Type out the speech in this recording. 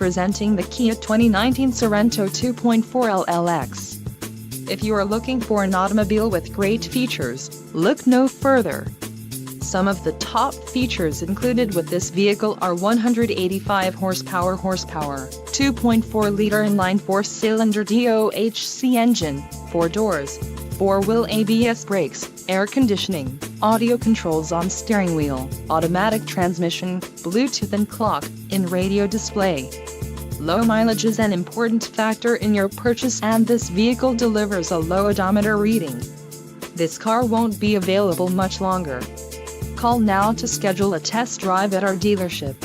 Presenting the Kia 2019 Sorento 2.4 LLX. If you are looking for an automobile with great features, look no further. Some of the top features included with this vehicle are 185 horsepower, 2.4-liter inline 4-cylinder DOHC engine, 4 doors, 4-wheel ABS brakes, air conditioning, audio controls on steering wheel, automatic transmission, Bluetooth and clock-in radio display. Low mileage is an important factor in your purchase, and this vehicle delivers a low odometer reading. This car won't be available much longer. Call now to schedule a test drive at our dealership.